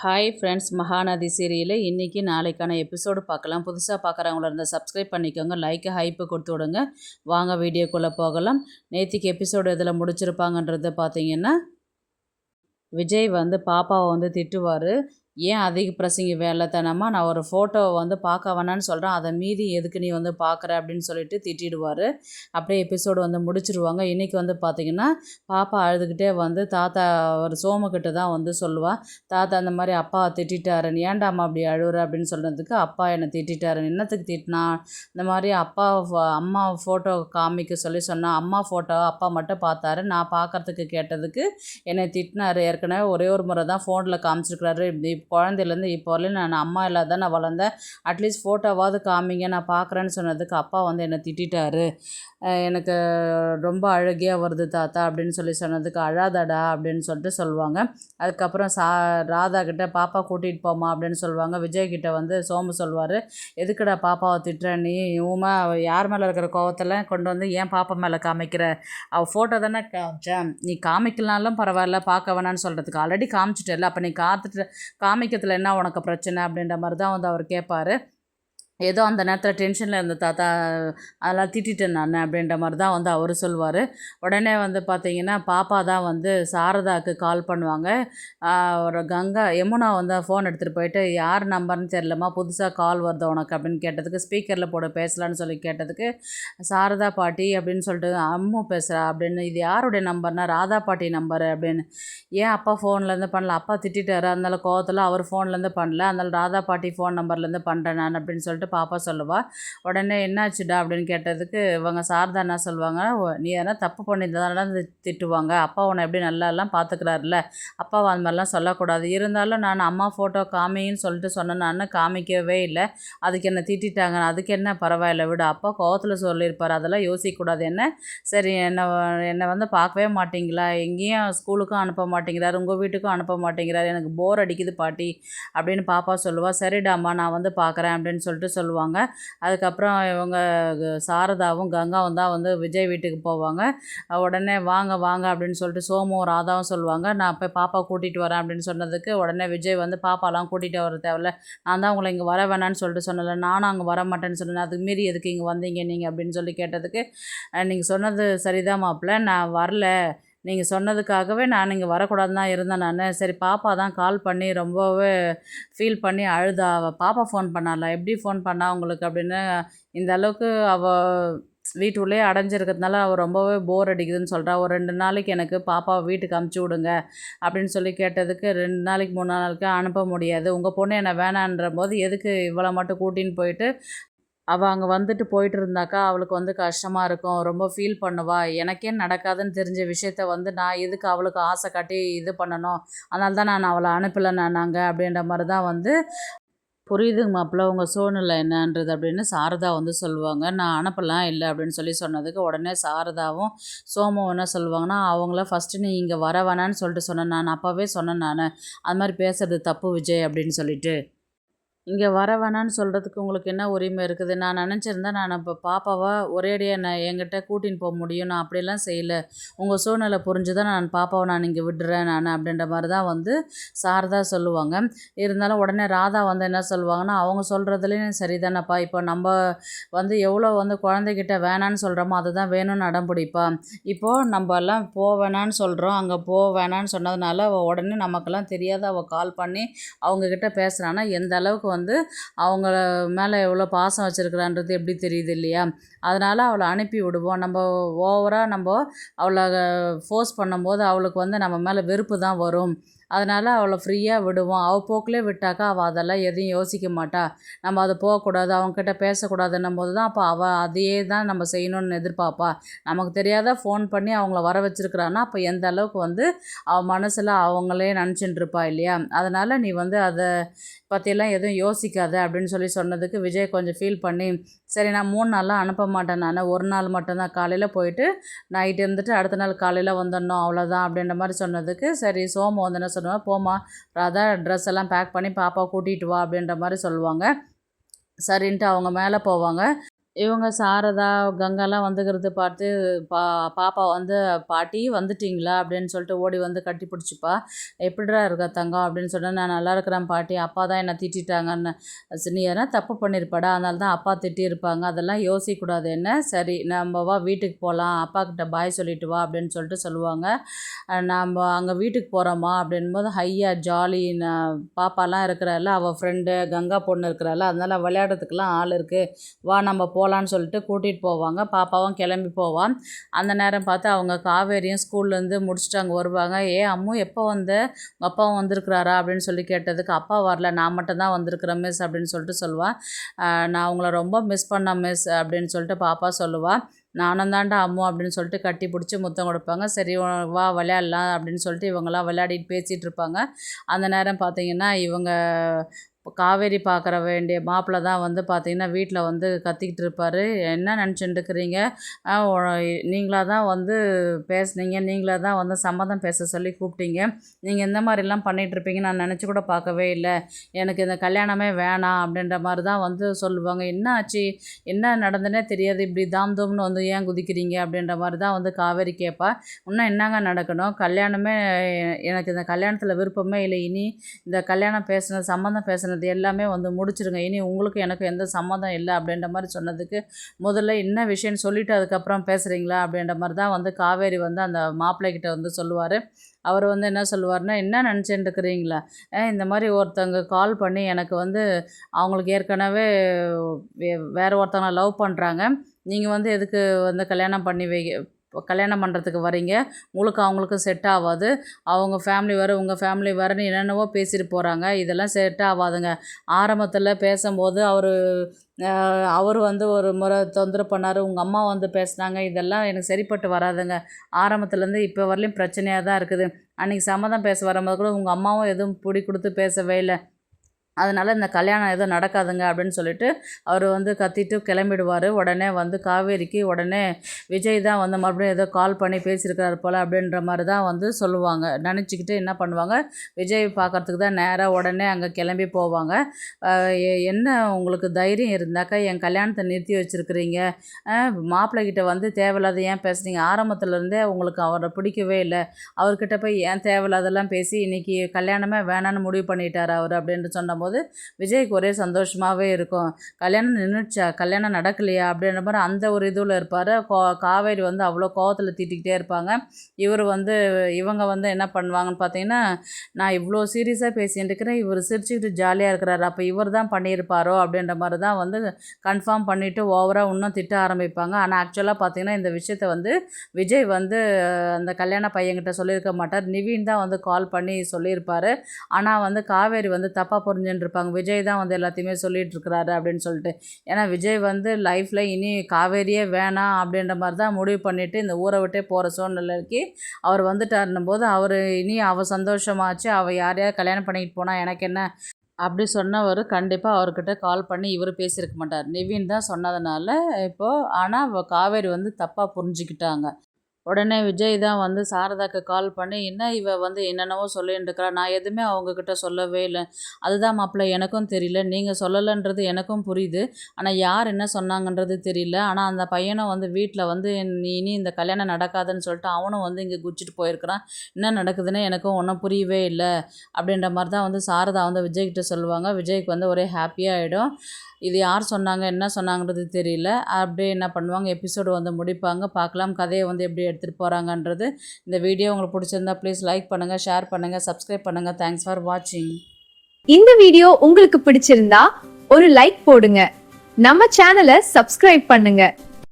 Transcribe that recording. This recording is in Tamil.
ஹாய் ஃப்ரெண்ட்ஸ், மகாநதி சீரியலில் இன்றைக்கி நாளைக்கான எபிசோடு பார்க்கலாம். புதுசாக பார்க்குறவங்கள இருந்தால் சப்ஸ்கிரைப் பண்ணிக்கோங்க, லைக்கு ஹைப்பு கொடுத்து விடுங்க. வாங்க வீடியோக்குள்ளே போகலாம். நேற்றுக்கு எபிசோடு இதில் முடிச்சிருப்பாங்கன்றதை பார்த்தீங்கன்னா, விஜய் பாப்பாவை திட்டுவார். ஏன் அதிக பிரசங்கி வேலைத்தனமாக நான் ஒரு ஃபோட்டோவை பார்க்க வேணான்னு சொல்கிறேன், அதை மீறி எதுக்கு நீ பார்க்குற அப்படின்னு சொல்லிட்டு திட்டிடுவார். அப்படியே எபிசோடு முடிச்சிருவாங்க. இன்றைக்கி பார்த்திங்கன்னா, பாப்பா அழுதுகிட்டே தாத்தா ஒரு சோமுக்கிட்ட தான் சொல்லுவாள், தாத்தா அந்த மாதிரி அப்பா திட்டாருன்னு. ஏன்டாம்மா அப்படி அழுகுற அப்படின்னு சொன்னதுக்கு, அப்பா என்னை திட்டாருன்னு. என்னத்துக்கு திட்டினா, இந்த மாதிரி அப்பா அம்மா ஃபோட்டோ காமிக்க சொன்னால், அம்மா ஃபோட்டோ அப்பா மட்டும் பார்த்தாரு, நான் பார்க்குறதுக்கு கேட்டதுக்கு என்னை திட்டினாரு. ஏற்கனவே ஒரே ஒரு முறை தான் ஃபோனில் காமிச்சிருக்கிறாரு. இப்படி குழந்தையிலேருந்து இப்போ வரலையும் நான் அம்மா இல்லாத நான் வளர்ந்தேன், அட்லீஸ்ட் ஃபோட்டோவாவது காமிங்க நான் பார்க்குறேன்னு சொன்னதுக்கு அப்பா என்னை திட்டாரு. எனக்கு ரொம்ப அழுகையாக வருது தாத்தா அப்படின்னு சொன்னதுக்கு, அழாதடா அப்படின்னு சொல்லிட்டு சொல்லுவாங்க. அதுக்கப்புறம் ராதா கிட்ட பாப்பா கூட்டிகிட்டு போமா அப்படின்னு சொல்லுவாங்க. விஜய்கிட்ட சோமு சொல்லுவார், எதுக்குடா பாப்பாவை திட்டுற நீ, யார் மேலே இருக்கிற கோவத்தில் கொண்டு ஏன் பாப்பா மேலே காமிக்கிற, அவள் ஃபோட்டோ தானே காமிச்சேன், நீ காமிக்கலனாலும் பரவாயில்ல பார்க்க வேணான்னு சொல்கிறதுக்கு ஆல்ரெடி காமிச்சிட்டல, அப்போ நீ காமிக்கிறதுல என்ன உனக்கு பிரச்சனை அப்படின்ற மாதிரி தான் அவர் கேட்பார். ஏதோ அந்த நேரத்தில் டென்ஷனில் இருந்த தாத்தா, அதெல்லாம் திட்டேன் நான் அப்படின்ற மாதிரி தான் அவர் சொல்லுவார். உடனே பார்த்தீங்கன்னா, பாப்பா தான் சாரதாவுக்கு கால் பண்ணுவாங்க. ஒரு யமுனா ஃபோன் எடுத்துகிட்டு போயிட்டு, யார் நம்பர்னு தெரிலம்மா, புதுசாக கால் வருது உனக்கு அப்படின்னு கேட்டதுக்கு, ஸ்பீக்கரில் போட பேசலான்னு சொல்லி கேட்டதுக்கு, சாரதா பாட்டி அப்படின்னு சொல்லிட்டு அம்மு பேசுகிறா அப்படின்னு, இது யாருடைய நம்பர்னா ராதா பாட்டி நம்பரு அப்படின்னு. ஏன் அப்பா ஃபோன்லேருந்து பண்ணல, அப்பா திட்டாரு, அதனால கோவத்தில் அவர் ஃபோன்லேருந்து பண்ணல, அதனால ராதா பாட்டி ஃபோன் நம்பர்லேருந்து பண்ணுறேன் நான் அப்படின்னு சொல்லிட்டு பாப்பா சொல்லுவாள். உடனே என்னாச்சுடா அப்படின்னு கேட்டதுக்கு, இவங்க சாரதா என்ன சொல்லுவாங்க, நீ எதனா தப்பு பண்ணியிருந்ததால திட்டுவாங்க, அப்பா உன்னை எப்படி நல்லாலாம் பார்த்துக்கிறாருல, அப்பாவை அந்த மாதிரிலாம் சொல்லக்கூடாது, இருந்தாலும் நான் அம்மா ஃபோட்டோ காமின்னு சொல்லிட்டு சொன்னேன், நான் காமிக்கவே இல்லை, அதுக்கு என்னை திட்டாங்க, அதுக்கு என்ன பரவாயில்ல விடு, அப்பா கோவத்தில் சொல்லியிருப்பார், அதெல்லாம் யோசிக்கக்கூடாது என்ன, சரி என்னை பார்க்கவே மாட்டிங்களா, எங்கேயும் ஸ்கூலுக்கும் அனுப்ப மாட்டேங்கிறாரு, உங்கள் வீட்டுக்கும் அனுப்ப மாட்டேங்கிறாரு, எனக்கு போர் அடிக்குது பாட்டி அப்படின்னு பாப்பா சொல்லுவாள். சரிடாம்மா நான் பார்க்குறேன் அப்படின்னு சொல்லிட்டு சொல்லுவாங்க. அதுக்கப்புறம் இவங்க சாரதாவும் கங்காவும் தான் விஜய் வீட்டுக்கு போவாங்க. உடனே வாங்க வாங்க அப்படின்னு சொல்லிட்டு சோமும் ராதாவும் சொல்லுவாங்க, நான் போய் பாப்பா கூட்டிகிட்டு வரேன் அப்படின்னு சொன்னதுக்கு, உடனே விஜய் பாப்பாலாம் கூட்டிகிட்டு வர தேவையில்ல, நான் தான் உங்களை இங்கே வர வேணான்னு சொல்லிட்டு சொன்னல, நானும் அங்கே வர மாட்டேன்னு சொன்னேன், அதுக்கு மீறி எதுக்கு இங்கே வந்தீங்க நீங்கள் அப்படின்னு சொல்லி கேட்டதுக்கு, நீங்கள் சொன்னது சரிதான் மாப்பிள்ள, நான் வரல, நீங்கள் சொன்னதுக்காகவே நான் இங்கே வரக்கூடாதுன்னு தான் இருந்தேன் நான், சரி பாப்பா தான் கால் பண்ணி ரொம்பவே ஃபீல் பண்ணி அழுதா, அவள் பாப்பா ஃபோன் பண்ணால, எப்படி ஃபோன் பண்ணா உங்களுக்கு அப்படின்னு, இந்த அளவுக்கு அவள் வீட்டுள்ளே அடைஞ்சிருக்கிறதுனால அவள் ரொம்பவே போர் அடிக்குதுன்னு சொல்கிறா, ஒரு 2 நாளைக்கு எனக்கு பாப்பாவை வீட்டுக்கு அமுச்சு விடுங்க அப்படின்னு சொல்லி கேட்டதுக்கு, 2 நாளைக்கு 3 நாளைக்கு அனுப்ப முடியாது, உங்கள் பொண்ணு என்னை வேணான்ற போது எதுக்கு இவளை மட்டும் கூட்டின்னு போயிட்டு அவள் அங்கே போயிட்டு இருந்தாக்கா அவளுக்கு கஷ்டமாக இருக்கும், ரொம்ப ஃபீல் பண்ணுவா, எனக்கே நடக்காதுன்னு தெரிஞ்ச விஷயத்த நான் எதுக்கு அவளுக்கு ஆசை காட்டி இது பண்ணணும், அதனால தான் நான் அவளை அனுப்பலை நாங்கள் அப்படின்ற மாதிரி தான் புரியுதுங்க மாப்பிள்ள உங்கள் சூழ்நிலை என்னன்றது அப்படின்னு சாரதா சொல்லுவாங்க. நான் அனுப்பலாம் இல்லை அப்படின்னு சொன்னதுக்கு, உடனே சாரதாவும் சோமும் என்ன சொல்லுவாங்கன்னா, அவங்கள ஃபஸ்ட்டு நீ இங்கே வர வேணான்னு சொல்லிட்டு சொன்னேன், நான் அப்போவே சொன்னேன், நான் அது மாதிரி பேசுகிறது தப்பு விஜய் அப்படின்னு சொல்லிட்டு, இங்கே வர வேணான்னு சொல்கிறதுக்கு உங்களுக்கு என்ன உரிமை இருக்குது, நான் நினச்சிருந்தேன் நான் இப்போ பாப்பாவை ஒரேடியாக நான் என்கிட்ட கூட்டின்னு போக முடியும், நான் அப்படியெல்லாம் செய்யலை, உங்கள் சூழ்நிலை புரிஞ்சு தான் நான் பாப்பாவை நான் இங்கே விடுறேன் நான் அப்படின்ற மாதிரி தான் சாரதா சொல்லுவாங்க. இருந்தாலும் உடனே ராதா என்ன சொல்லுவாங்கன்னா, அவங்க சொல்கிறதுலேயும் சரிதானப்பா, இப்போ நம்ம எவ்வளோ குழந்தைகிட்ட வேணான்னு சொல்கிறோமோ அதை தான் வேணும்னு அடம் பிடிப்பா, இப்போது நம்ம எல்லாம் வேணான்னு சொல்கிறோம், அங்கே வேணான்னு சொன்னதுனால உடனே நமக்கெல்லாம் தெரியாத அவள் கால் பண்ணி அவங்கக்கிட்ட பேசுகிறான்னா எந்த அளவுக்கு அவங்கள மேலே எவ்வளோ பாசம் வச்சுருக்குறான்றது எப்படி தெரியுது இல்லையா, அதனால் அவளை அனுப்பி விடுவோம், நம்ம ஓவராக அவளை ஃபோர்ஸ் பண்ணும்போது அவளுக்கு நம்ம மேலே வெறுப்பு தான் வரும், அதனால் அவளை ஃப்ரீயாக விடுவோம், அவள் போக்கிலே விட்டாக்கா அவள் அதெல்லாம் எதையும் யோசிக்க மாட்டா, நம்ம அதை போகக்கூடாது அவங்கக்கிட்ட பேசக்கூடாதுன்னும் போது தான் அப்போ அவள் அதையே தான் நம்ம செய்யணும்னு எதிர்பார்ப்பா, நமக்கு தெரியாத ஃபோன் பண்ணி அவங்கள வர வச்சுருக்குறான்னா அப்போ எந்த அளவுக்கு அவள் மனசில் அவங்களே நினச்சிட்டு இருப்பா இல்லையா, அதனால் நீ அதை பற்றியெல்லாம் எதுவும் யோசிக்காத அப்படின்னு சொன்னதுக்கு விஜய் கொஞ்சம் ஃபீல் பண்ணி, சரி நான் 3 நாள்லாம் அனுப்ப மாட்டேன், நான் ஒரு நாள் மட்டும்தான், காலையில் போயிட்டு நைட்டு இருந்துட்டு அடுத்த நாள் காலையில் வந்துடணும் அவ்வளோதான் அப்படின்ற மாதிரி சொன்னதுக்கு, சரி சோமு என்ன சொல்லுவேன், போமா ராதா ட்ரெஸ் எல்லாம் பேக் பண்ணி பாப்பா கூட்டிகிட்டு வா அப்படின்ற மாதிரி சொல்லுவாங்க. சரின்ட்டு அவங்க மேலே போவாங்க. இவங்க சாரதா, கங்காலாம் வந்துக்கிறத பார்த்து பா பாப்பா வந்து "பாட்டி வந்துட்டீங்களா?" அப்படின்னு சொல்லிட்டு ஓடி வந்து கட்டி பிடிச்சிப்பா. "எப்படிடா இருக்க தங்கம்?" அப்படின்னு சொன்னா, "நான் நல்லா இருக்கிறேன் பாட்டி. அப்பா தான் என்ன திட்டிட்டாங்கன்னு." "நீ எதனா தப்பு பண்ணியிருப்படா. அதனால தான் அப்பா திட்டியிருப்பாங்க. அதெல்லாம் யோசிக்கக்கூடாது என்ன. சரி நம்ம வா வீட்டுக்கு போகலாம். அப்பாக்கிட்ட பாய் சொல்லிட்டு வா." அப்படின்னு சொல்லிட்டு சொல்லுவாங்க. "நம்ம அங்கே வீட்டுக்கு போகிறோம்மா." அப்படின்போது ஹையா ஜாலி பாப்பாலாம் இருக்கிறாள்ல, அவள் ஃப்ரெண்டு கங்கா பொண்ணு இருக்கிறாள்ல, அதனால விளையாடுறதுக்கெல்லாம் ஆள் இருக்குது. வா நம்ம போகலான்னு சொல்லிட்டு கூட்டிகிட்டு போவாங்க. பாப்பாவும் கிளம்பி போவான். அந்த நேரம் பார்த்து அவங்க காவேரியும் ஸ்கூல்லேருந்து முடிச்சுட்டு அங்கே வருவாங்க. அம்மு எப்போ வந்த? உங்கள் அப்பாவும் வந்திருக்கிறாரா?" அப்படின்னு சொல்லி கேட்டதுக்கு, "அப்பா வரல, நான் மட்டும் தான் வந்திருக்கிறேன் மிஸ்." அப்படின்னு சொல்லிட்டு சொல்லுவாள். "நான் உங்களை ரொம்ப மிஸ் பண்ணேன் மிஸ்." அப்படின்னு சொல்லிட்டு பாப்பா சொல்லுவாள். "நானும் தான்டா அம்மு." அப்படின்னு சொல்லிட்டு கட்டி பிடிச்சி முத்தம் கொடுப்பாங்க. "சரி வா விளையாடலாம்." அப்படின்னு சொல்லிட்டு இவங்கெல்லாம் விளையாடிட்டு பேசிகிட்டு இருப்பாங்க. அந்த நேரம் பார்த்தீங்கன்னா இவங்க காவேரி பார்க்குற வேண்டிய மாப்பிள்ளை தான் வந்து பார்த்தீங்கன்னா வீட்டில் வந்து கத்திக்கிட்டு இருப்பார். "என்ன நினச்சிட்டு இருக்கிறீங்க? நீங்களாக தான் வந்து பேசுனீங்க, நீங்களாக தான் வந்து சம்மதம் பேச சொல்லி கூப்பிட்டீங்க. நீங்கள் இந்த மாதிரிலாம் பண்ணிகிட்ருப்பீங்க நான் நினச்சி கூட பார்க்கவே இல்லை. எனக்கு இந்த கல்யாணமே வேணாம்." அப்படின்ற மாதிரி தான் வந்து சொல்லுவாங்க. "என்ன ஆச்சு? என்ன நடந்துன்னே தெரியாது, இப்படி தாம் தூம்னு வந்து ஏன் குதிக்கிறீங்க?" அப்படின்ற மாதிரி தான் வந்து காவேரி கேட்பா. "இன்னும் என்னங்க நடக்கணும்? கல்யாணமே எனக்கு இந்த கல்யாணத்தில் விருப்பமே இல்லை. இனி இந்த கல்யாணம் பேசுனது சம்மந்தம் பேசுனது எல்லாமே வந்து முடிச்சிருங்க. இனி உங்களுக்கும் எனக்கும் எந்த சம்மந்தம் இல்லை." அப்படின்ற மாதிரி சொன்னதுக்கு, "முதல்ல என்ன விஷயம்னு சொல்லிவிட்டு அதுக்கப்புறம் பேசுகிறீங்களா?" அப்படின்ற மாதிரி தான் வந்து காவேரி வந்து அந்த மாப்பிள்ளைகிட்ட வந்து சொல்லுவார். அவர் வந்து என்ன சொல்லுவார்னா, "என்ன நினச்சிட்டு இருக்கிறீங்களா? இந்த மாதிரி ஒருத்தவங்க கால் பண்ணி எனக்கு வந்து அவங்களுக்கு ஏற்கனவே வேறு ஒருத்தவங்கள லவ் பண்ணுறாங்க. நீங்கள் வந்து எதுக்கு வந்து கல்யாணம் பண்ணுறதுக்கு வரீங்க? உங்களுக்கு அவங்களுக்கும் செட் ஆகாது. அவங்க ஃபேமிலி வேறு உங்கள் ஃபேமிலி வேறுன்னு என்னென்னவோ பேசிட்டு போகிறாங்க. இதெல்லாம் செட் ஆகாதுங்க." ஆரம்பத்தில் பேசும்போது அவர் வந்து ஒரு முறை தொந்தரவு பண்ணார். "உங்கள் அம்மா வந்து பேசுனாங்க. இதெல்லாம் எனக்கு சரிப்பட்டு வராதுங்க. ஆரம்பத்துலேருந்து இப்போ வரலையும் பிரச்சனையாக தான் இருக்குது. அன்றைக்கி சம்மதம் பேச வரும்போது கூட உங்கள் அம்மாவும் எதுவும் பிடி கொடுத்து பேசவே இல்லை. அதனால் இந்த கல்யாணம் எதுவும் நடக்காதுங்க." அப்படின்னு சொல்லிட்டு அவர் வந்து கத்திட்டு கிளம்பிடுவார். உடனே வந்து காவேரிக்கு உடனே விஜய் தான் வந்து மறுபடியும் ஏதோ கால் பண்ணி பேசியிருக்கிறாரு போல் அப்படின்ற மாதிரி தான் வந்து சொல்லுவாங்க. நினச்சிக்கிட்டு என்ன பண்ணுவாங்க, விஜய் பார்க்குறதுக்கு தான் நேராக உடனே அங்கே கிளம்பி போவாங்க. "என்ன உங்களுக்கு தைரியம் இருந்தாக்கா என் கல்யாணத்தை நிறுத்தி வச்சுருக்கிறீங்க? மாப்பிள்ளைகிட்ட வந்து தேவையில்லாத ஏன் பேசுனீங்க? ஆரம்பத்துலேருந்தே உங்களுக்கு அவரை பிடிக்கவே இல்லை. அவர்கிட்ட போய் ஏன் தேவையில்லாதெல்லாம் பேசி இன்றைக்கி கல்யாணமே வேணான்னு முடிவு பண்ணிட்டார் அவர்." அப்படின்னு சொன்னபோது விஜய்க்கு ஒரே சந்தோஷமாகவே இருக்கும். "கல்யாணம் நின்றுச்சா? கல்யாணம் நடக்கலையா?" அப்படின்ற மாதிரி அந்த ஒரு இதில் இருப்பார். காவேரி வந்து அவ்வளோ கோவத்தில் திட்டிக்கிட்டே இருப்பாங்க. இவங்க வந்து என்ன பண்ணுவாங்கன்னு பார்த்தீங்கன்னா, "நான் இவ்வளோ சீரியஸாக பேசிகிட்டு இருக்கிறேன், இவர் சிரிச்சுக்கிட்டு ஜாலியாக இருக்கிறாரு. அப்போ இவர் தான் பண்ணியிருப்பாரோ?" அப்படின்ற மாதிரி தான் வந்து கன்ஃபார்ம் பண்ணிவிட்டு ஓவராக இன்னும் திட்ட ஆரம்பிப்பாங்க. ஆனால் ஆக்சுவலாக பார்த்தீங்கன்னா இந்த விஷயத்த வந்து விஜய் வந்து அந்த கல்யாண பையன்கிட்ட சொல்லியிருக்க மாட்டார். நிவின் தான் வந்து கால் பண்ணி சொல்லியிருப்பார். ஆனால் வந்து காவேரி வந்து தப்பாக புரிஞ்சுட்டு இருப்பாங்க. விஜய் தான் வந்து எல்லாத்தையுமே சொல்லிகிட்டு இருக்கிறாரு அப்படின்னு சொல்லிட்டு. ஏன்னா விஜய் வந்து லைஃப்பில் இனி காவேரியே வேணாம் அப்படின்ற மாதிரி தான் முடிவு பண்ணிவிட்டு இந்த ஊரை விட்டே போகிற சூழ்நிலைக்கு அவர் வந்துட்டாருன்னும் போது, அவர் இனி அவள் சந்தோஷமாச்சு, அவள் யாரையாவது கல்யாணம் பண்ணிக்கிட்டு போனால் எனக்கு என்ன அப்படி சொன்னவர் கண்டிப்பாக அவர்கிட்ட கால் பண்ணி இவர் பேசியிருக்க மாட்டார். நிவின் தான் சொன்னதுனால இப்போது ஆனால் காவேரி வந்து தப்பாக புரிஞ்சுக்கிட்டாங்க. உடனே விஜய் தான் வந்து சாரதாக்கு கால் பண்ணி, "என்ன இவ வந்து என்னென்னவோ சொல்லிட்டு இருக்கிறா, நான் எதுவுமே அவங்கக்கிட்ட சொல்லவே இல்லை. அதுதான் மாப்பிள்ளை எனக்கும் தெரியல. நீங்கள் சொல்லலைன்றது எனக்கும் புரியுது. ஆனால் யார் என்ன சொன்னாங்கன்றது தெரியல. ஆனால் அந்த பையனும் வந்து வீட்டில் வந்து நீ இனி இந்த கல்யாணம் நடக்காதுன்னு சொல்லிட்டு அவனும் வந்து இங்கே குதிச்சுட்டு போயிருக்கிறான். என்ன நடக்குதுன்னு எனக்கும் ஒன்றும் புரியவே இல்லை." அப்படின்ற மாதிரி தான் வந்து சாரதா வந்து விஜய்கிட்ட சொல்லுவாங்க. விஜய்க்கு வந்து ஒரே ஹாப்பியாகிடும். இது யார் சொன்னாங்க, என்ன சொன்னாங்கன்றது தெரியல. அப்படியே என்ன பண்ணுவாங்க, எபிசோடு வந்து முடிப்பாங்க. பார்க்கலாம் கதையை வந்து எப்படி எடுத்துகிட்டு போகிறாங்கன்றது. இந்த வீடியோ உங்களுக்கு பிடிச்சிருந்தா ப்ளீஸ் லைக் பண்ணுங்கள், ஷேர் பண்ணுங்கள், சப்ஸ்கிரைப் பண்ணுங்கள். தேங்க்ஸ் ஃபார் வாட்சிங். இந்த வீடியோ உங்களுக்கு பிடிச்சிருந்தா ஒரு லைக் போடுங்க. நம்ம சேனலை சப்ஸ்கிரைப் பண்ணுங்க.